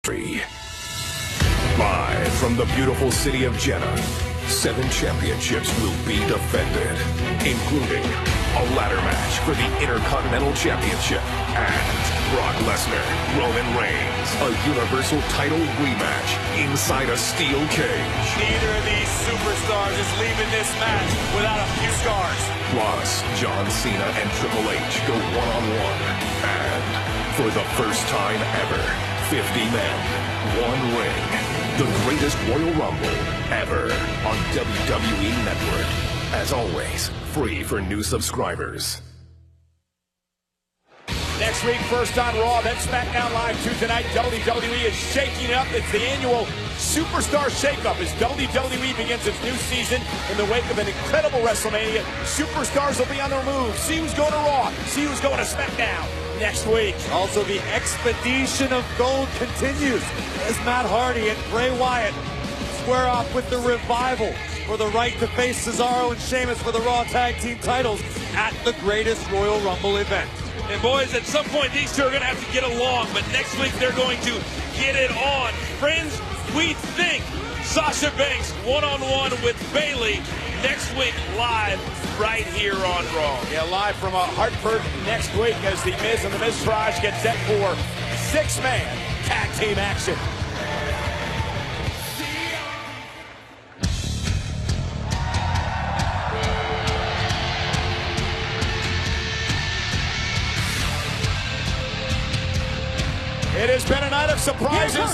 Live from the beautiful city of Jeddah, 7 championships will be defended, including a ladder match for the Intercontinental Championship and Brock Lesnar, Roman Reigns, a Universal title rematch inside a steel cage. Neither of these superstars is leaving this match without a few scars. Plus, John Cena and Triple H go one-on-one. And for the first time ever, 50 men, 1 ring. The greatest Royal Rumble ever on WWE Network. As always, free for new subscribers. Next week, first on Raw, then SmackDown Live 2 tonight. WWE is shaking up. It's the annual Superstar Shakeup as WWE begins its new season in the wake of an incredible WrestleMania. Superstars will be on their move. See who's going to Raw. See who's going to SmackDown next week. Also, the expedition of gold continues as Matt Hardy and Bray Wyatt square off with the Revival for the right to face Cesaro and Sheamus for the Raw Tag Team titles at the greatest Royal Rumble event. And boys, at some point these two are going to have to get along, but next week they're going to get it on. Friends, we think Sasha Banks one-on-one with Bayley next week live right here on Raw. Yeah, live from Hartford next week as the Miz and the Miztourage get set for 6-man tag team action. It has been a night of surprises.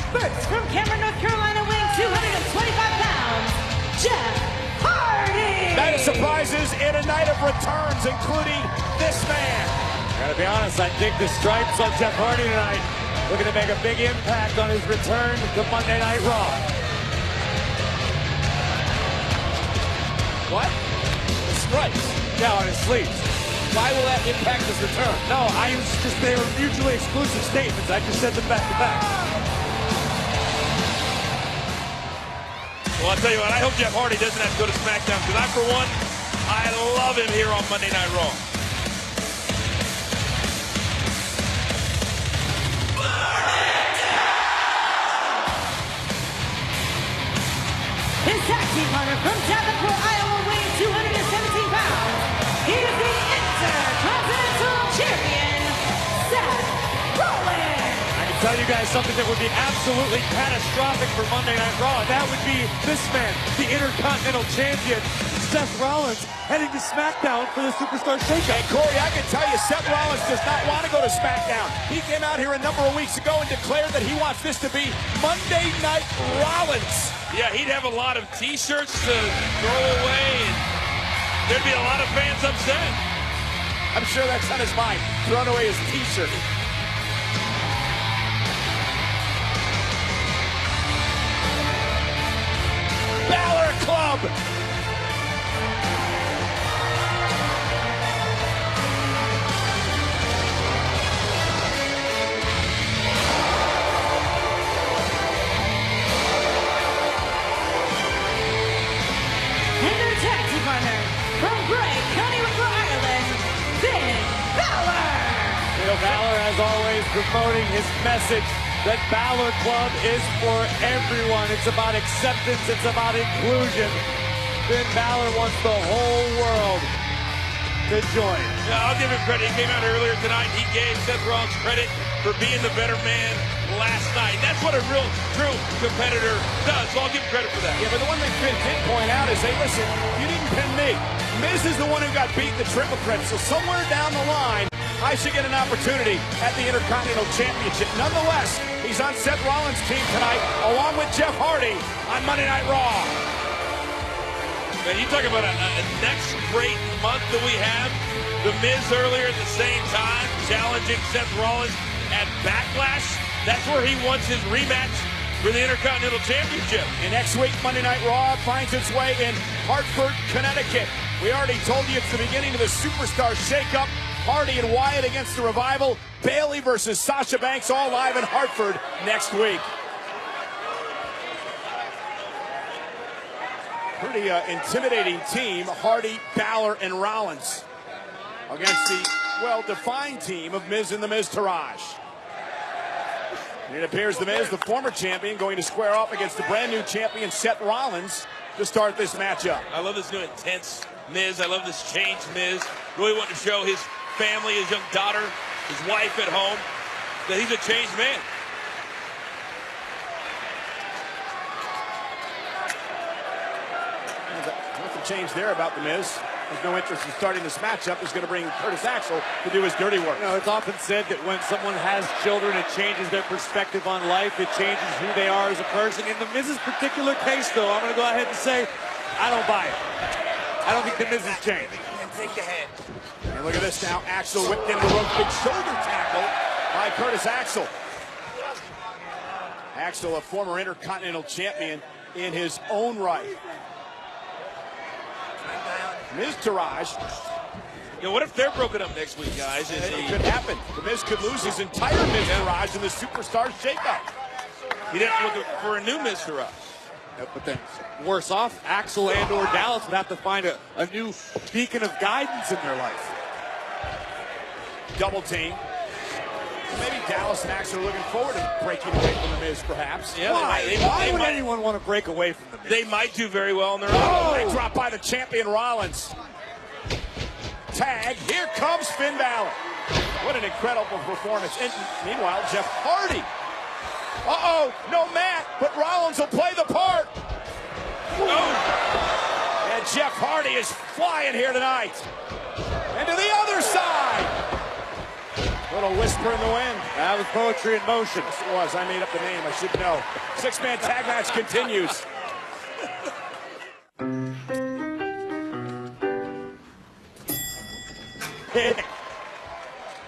First, from Cameron, North Carolina, weighing 225 pounds, Jeff Hardy. Night of surprises and a night of returns, including this man. Gotta be honest, I think the stripes on Jeff Hardy tonight looking to make a big impact on his return to Monday Night Raw. What? The stripes? Yeah, on his sleeves. Why will that impact his return? No, they were mutually exclusive statements. I just said them back to back. Well, I'll tell you what, I hope Jeff Hardy doesn't have to go to SmackDown, because I, for one, I love him here on Monday Night Raw. His tag team partner from Davenport, Iowa, weighing 217 pounds. He is the Intercontinental Champion, Seth Rollins. I can tell you guys something that would be absolutely catastrophic for Monday Night Raw. That would be this man, the Intercontinental Champion, Seth Rollins, heading to SmackDown for the Superstar Shakeup. And Corey, I can tell you, Seth Rollins does not want to go to SmackDown. He came out here a number of weeks ago and declared that he wants this to be Monday Night Rollins. Yeah, he'd have a lot of T-shirts to throw away, and there'd be a lot of fans upset. I'm sure that's on his mind, throwing away his T-shirt. Balor Club. And their tag team partner from Bray County, Ireland, Finn Balor. Finn Balor, as always, promoting his message that Balor Club is for everyone. It's about acceptance. It's about inclusion. Finn Balor wants the whole world to join. Yeah, I'll give him credit. He came out earlier tonight. He gave Seth Rollins credit for being the better man last night. That's what a real, true competitor does. So I'll give him credit for that. Yeah, but the one thing Finn did point out is, hey, listen, you didn't pin me. Miz is the one who got beat in the triple threat, so somewhere down the line, I should get an opportunity at the Intercontinental Championship. Nonetheless, he's on Seth Rollins' team tonight, along with Jeff Hardy on Monday Night Raw. Man, you talk about a next great month that we have. The Miz earlier at the same time, challenging Seth Rollins at Backlash. That's where he wants his rematch for the Intercontinental Championship. And next week, Monday Night Raw finds its way in Hartford, Connecticut. We already told you it's the beginning of the Superstar Shakeup. Hardy and Wyatt against the Revival. Bayley versus Sasha Banks, all live in Hartford next week. Pretty intimidating team, Hardy, Balor, and Rollins against the well-defined team of Miz and the Miztourage. It appears The Miz, the former champion, going to square off against the brand new champion, Seth Rollins, to start this matchup. I love this new intense Miz. I love this changed Miz. Really wanting to show his family, his young daughter, his wife at home, that he's a changed man. Nothing changed there about The Miz. There's no interest in starting this matchup. He's going to bring Curtis Axel to do his dirty work. You know, it's often said that when someone has children, it changes their perspective on life. It changes who they are as a person. In The Miz's particular case, though, I'm going to go ahead and say, I don't buy it. I don't think The Miz has changed. And take the head. And look at this now. Axel whipped into the rope. Big shoulder tackle by Curtis Axel. Axel, a former Intercontinental champion in his own right. Miztourage. You know, what if they're broken up next week, guys? It could happen. The Miz could lose his entire Miztourage in the Superstar shakeup. He didn't look for a new Miztourage. But then, worse off, Axel and or Dallas would have to find a new beacon of guidance in their life. Double team. Maybe Dallas and Axel are looking forward to breaking away from The Miz, perhaps. Yeah, Why would anyone want to break away from The Miz? They might do very well on their own. Oh, they dropped by the champion Rollins. Tag, here comes Finn Balor. What an incredible performance. And meanwhile, Jeff Hardy. Uh-oh, no mat, but Rollins will play the part. Oh. And Jeff Hardy is flying here tonight. And to the other side. Little whisper in the wind. That was poetry in motion. Yes, it was. I made up the name. I should know. Six-man tag match continues.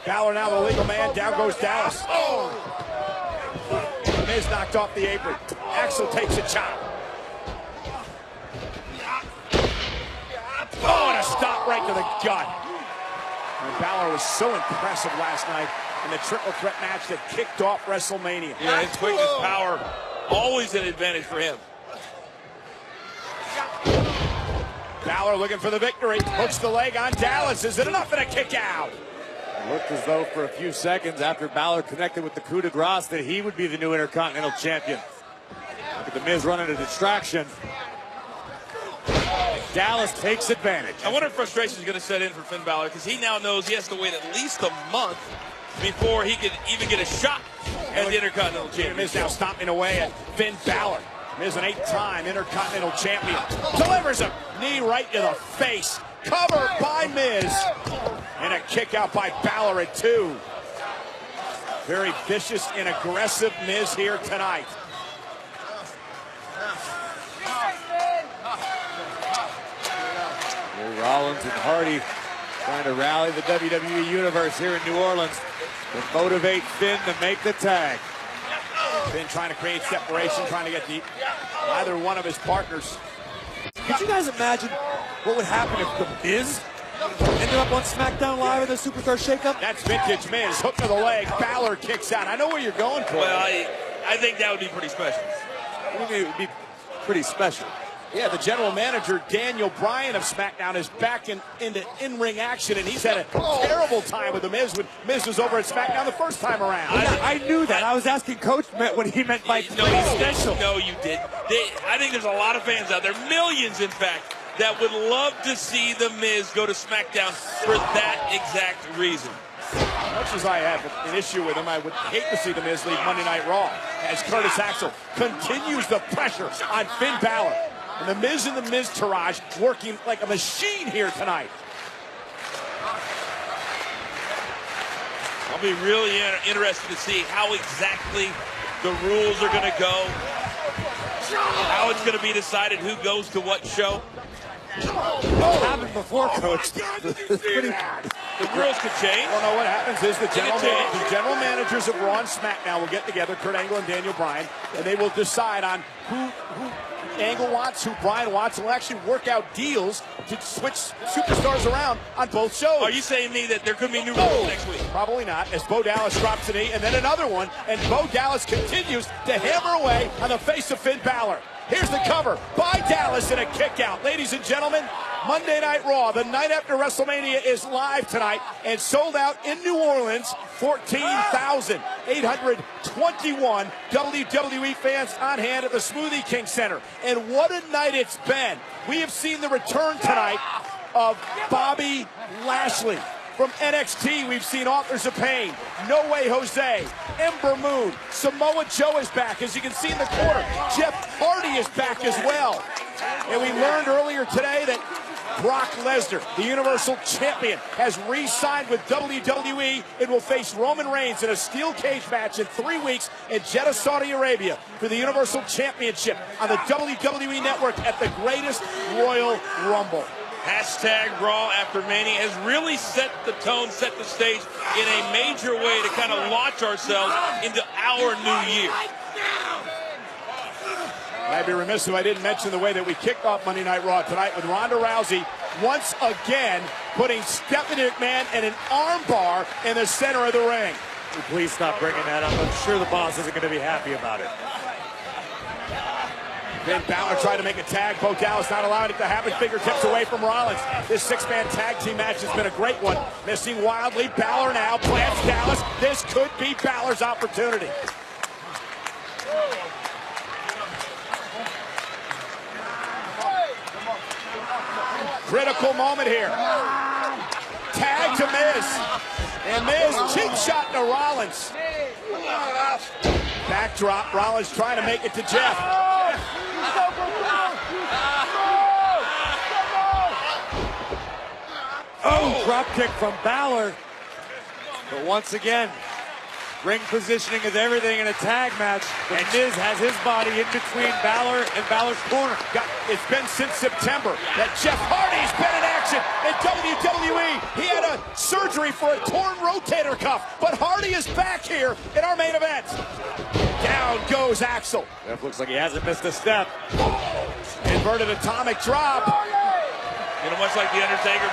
Balor now the legal man. Down goes Dallas. Oh! Miz knocked off the apron. Axel takes a chop. Oh, and a stop right to the gut. And Balor was so impressive last night in the triple threat match that kicked off WrestleMania. Yeah, his quickness, power, always an advantage for him. Balor looking for the victory. Hooks the leg on Dallas. Is it enough and a kick out? It looked as though for a few seconds after Balor connected with the coup de grace that he would be the new Intercontinental Champion. Look at The Miz running a distraction. Dallas takes advantage. I wonder if frustration is going to set in for Finn Balor, because he now knows he has to wait at least a month before he could even get a shot at the Intercontinental Champion. Miz now stomping away at Finn Balor. Miz, an 8-time Intercontinental Champion, delivers a knee right to the face. Cover by Miz. And a kick out by Balor at 2. Very vicious and aggressive Miz here tonight. Rollins and Hardy trying to rally the WWE Universe here in New Orleans to motivate Finn to make the tag. Finn trying to create separation, trying to get either one of his partners. Could you guys imagine what would happen if The Miz ended up on SmackDown Live in the Superstar Shakeup? That's vintage Miz. Hook to the leg. Balor kicks out. I know where you're going for. Well, I think that would be pretty special. What do you mean it would be pretty special? Yeah, the general manager, Daniel Bryan of SmackDown, is back into in-ring action, and he's had a terrible time with The Miz when Miz was over at SmackDown the first time around. I knew that. I was asking Coach what he meant by special. No, you didn't. I think there's a lot of fans out there, millions in fact, that would love to see The Miz go to SmackDown for that exact reason. As much as I have an issue with him, I would hate to see The Miz leave Monday Night Raw as Curtis Axel continues the pressure on Finn Balor. And The Miz and the Miztourage working like a machine here tonight. I'll be really interested to see how exactly the rules are going to go, how it's going to be decided who goes to what show. What happened before, Coach? Pretty bad. The rules could change. Well, no, what happens is the general managers of Raw and SmackDown will get together, Kurt Angle and Daniel Bryan, and they will decide on who Angle wants, who Bryan wants, and will actually work out deals to switch superstars around on both shows. Are you saying to me that there could be new rules next week? Probably not, as Bo Dallas drops a knee, and then another one, and Bo Dallas continues to hammer away on the face of Finn Balor. Here's the cover by Dallas and a kick out. Ladies and gentlemen, Monday Night Raw, the night after WrestleMania, is live tonight and sold out in New Orleans. 14,821 WWE fans on hand at the Smoothie King Center. And what a night it's been. We have seen the return tonight of Bobby Lashley. From NXT, we've seen Authors of Pain, No Way Jose, Ember Moon, Samoa Joe is back. As you can see in the corner, Jeff Hardy is back as well. And we learned earlier today that Brock Lesnar, the Universal Champion, has re-signed with WWE and will face Roman Reigns in a steel cage match in 3 weeks in Jeddah, Saudi Arabia for the Universal Championship on the WWE Network at the Greatest Royal Rumble. Hashtag Raw After Mania has really set the tone, set the stage in a major way to kind of launch ourselves into our new year. I'd be remiss if I didn't mention the way that we kicked off Monday Night Raw tonight with Ronda Rousey once again putting Stephanie McMahon in an armbar in the center of the ring. Please stop bringing that up. I'm sure the boss isn't going to be happy about it. Then Balor tried to make a tag. Bo Dallas not allowing it to happen. Fingertips away from Rollins. This six-man tag team match has been a great one. Missing wildly. Balor now plants Dallas. This could be Balor's opportunity. Critical moment here. Tag to Miz. And Miz cheap shot to Rollins. Backdrop. Rollins trying to make it to Jeff. Oh, drop kick from Balor. But once again, ring positioning is everything in a tag match. And Miz has his body in between Balor and Balor's corner. It's been since September that Jeff Hardy's been in action in WWE. He had a surgery for a torn rotator cuff, but Hardy is back here in our main event. Down goes Axel. Jeff looks like he hasn't missed a step. Inverted atomic drop. You know, much like The Undertaker,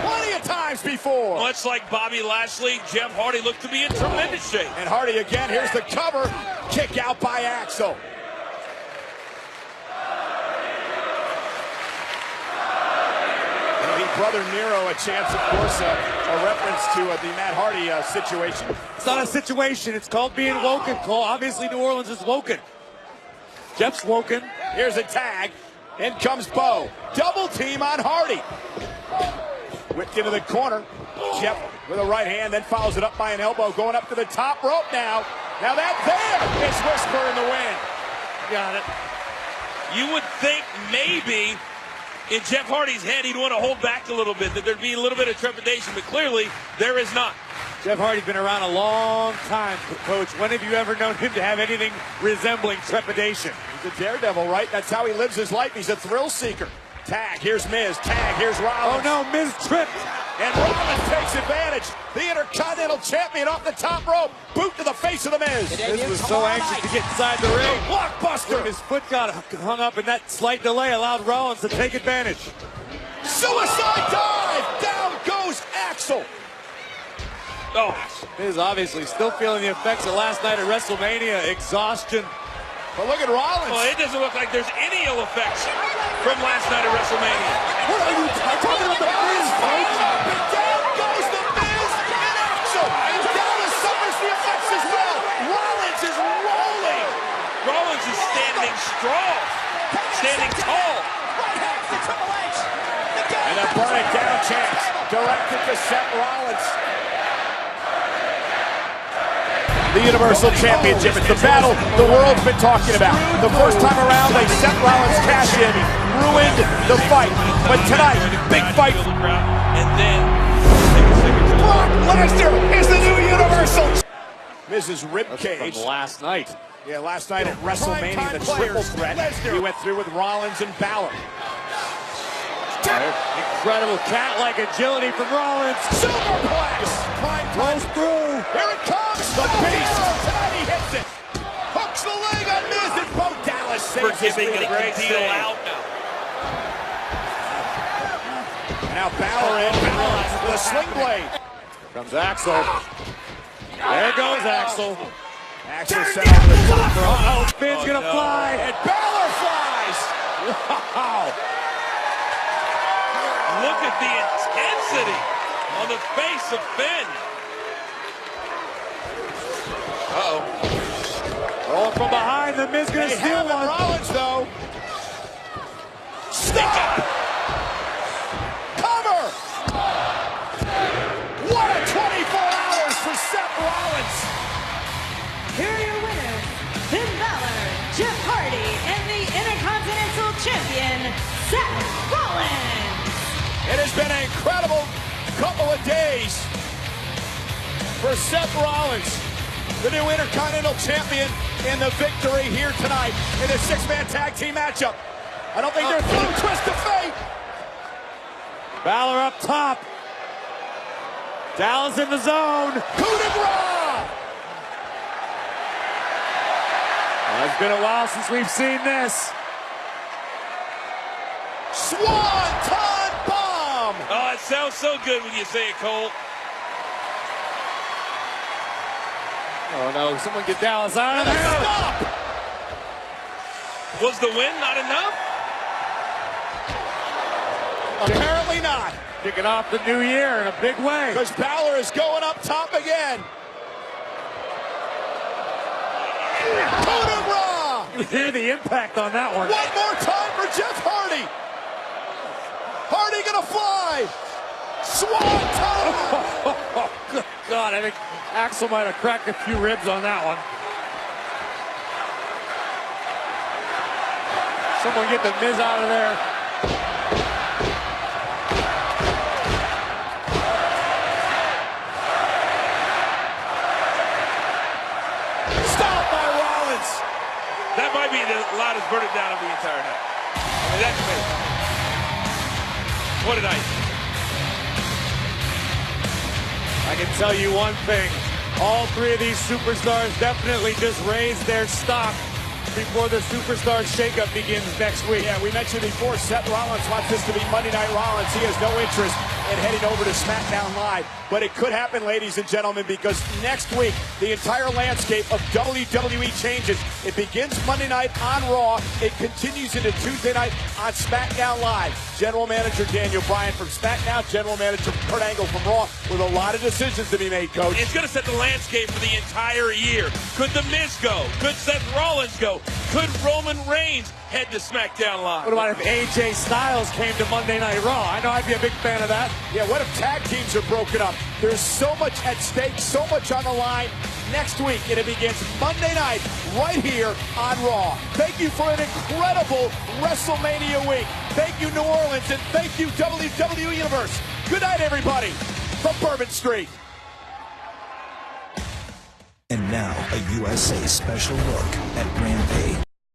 Plenty of times before. much like Bobby Lashley, Jeff Hardy looked to be in tremendous shape. And Hardy again, here's the cover. Kick out by Axel. And the brother Nero, a chance, of course, a reference to the Matt Hardy situation. It's not a situation. It's called being woken, Cole. Obviously, New Orleans is woken. Jeff's woken. Here's a tag. In comes Bo. Double team on Hardy. Whipped into the corner. Jeff with a right hand, then follows it up by an elbow. Going up to the top rope now. Now that there is Whisper in the wind. Got it. You would think maybe in Jeff Hardy's head he'd want to hold back a little bit, that there'd be a little bit of trepidation, but clearly there is not. Jeff Hardy's been around a long time, Coach. When have you ever known him to have anything resembling trepidation? He's a daredevil, right? That's how he lives his life. He's a thrill seeker. Tag, here's Miz. Tag, here's Rollins. Oh no, Miz tripped. And Rollins takes advantage. The Intercontinental Champion off the top rope. Boot to the face of the Miz. Miz was so anxious to get inside the ring. Blockbuster. His foot got hung up, and that slight delay allowed Rollins to take advantage. Suicide dive. Down goes Axel. Oh, Miz obviously still feeling the effects of last night at WrestleMania. Exhaustion. But look at Rollins. well, it doesn't look like there's any ill effects from last night at WrestleMania. What are you talking about? The Miz, Coach? Down goes the Miz and Axel. And Dallas suffers the effects as well. Rollins is rolling. Rollins is standing strong, standing tall. And a burn it down chance directed to Seth Rollins. The Universal Championship. It's the battle the world's been talking about. The first time around, they Seth Rollins cash in, ruined the fight. But tonight, big fight. And then Brock Lesnar is the new Universal. Mrs. Ribcage. From last night. Yeah, last night at WrestleMania, the triple threat. He went through with Rollins and Balor. Incredible cat-like agility from Rollins. Superplex. Goes through. Here it comes. The Beast. Tonight he hits it. Hooks the leg on Miz, and Bo Dallas saves it forgiving with a a great deal save. out now. And now Balor in. The sling blade. Here comes Axel. There goes Axel. Axel set on the top rope. Uh-oh, Finn's gonna fly. And Balor flies. Wow. at the intensity on the face of Finn. Uh-oh. Oh, from behind, the Miz gonna steal one. Rollins, though. Stop! Cover! What a 24 hours for Seth Rollins! Here are your winners, Finn Balor, Jeff Hardy, and the Intercontinental Champion, Seth Rollins. It has been an incredible couple of days for Seth Rollins, the new Intercontinental Champion, in the victory here tonight in a six-man tag team matchup. I don't think they're through twist of fate. Balor up top. Dallas in the zone. Coup de grace! It's been a while since we've seen this. Swanton bomb! Oh, it sounds so good when you say it, Cole. Oh no, someone get Dallas out of And a there. stop! Was the win not enough? Apparently not, Kicking off the new year in a big way. because Balor is going up top again. Coup de grace! You hear the impact on that one. One more time for Jeff Hardy. Hardy gonna fly. Swanton! Oh, good God, I think Axel might have cracked a few ribs on that one. Someone get the Miz out of there. Stop by Rollins. That might be the loudest burning down of the entire night. I mean, that's amazing. What a night. I can tell you one thing. All three of these superstars definitely just raised their stock before the Superstars shakeup begins next week. Yeah, we mentioned before, Seth Rollins wants this to be Monday Night Rollins. He has no interest in heading over to SmackDown Live. But it could happen, ladies and gentlemen, because next week, the entire landscape of WWE changes. It begins Monday night on Raw. It continues into Tuesday night on SmackDown Live. General Manager Daniel Bryan from SmackDown, General Manager Kurt Angle from Raw, with a lot of decisions to be made, Coach. It's going to set the landscape for the entire year. Could The Miz go? Could Seth Rollins go? Could Roman Reigns head to SmackDown Live? What about if AJ Styles came to Monday Night Raw? I know I'd be a big fan of that. Yeah, what if tag teams are broken up? There's so much at stake, so much on the line. Next week, and it begins Monday night right here on Raw. Thank you for an incredible WrestleMania week. Thank you, New Orleans, and thank you, WWE Universe. Good night, everybody, from Bourbon Street. And now, a USA special look at Rampage.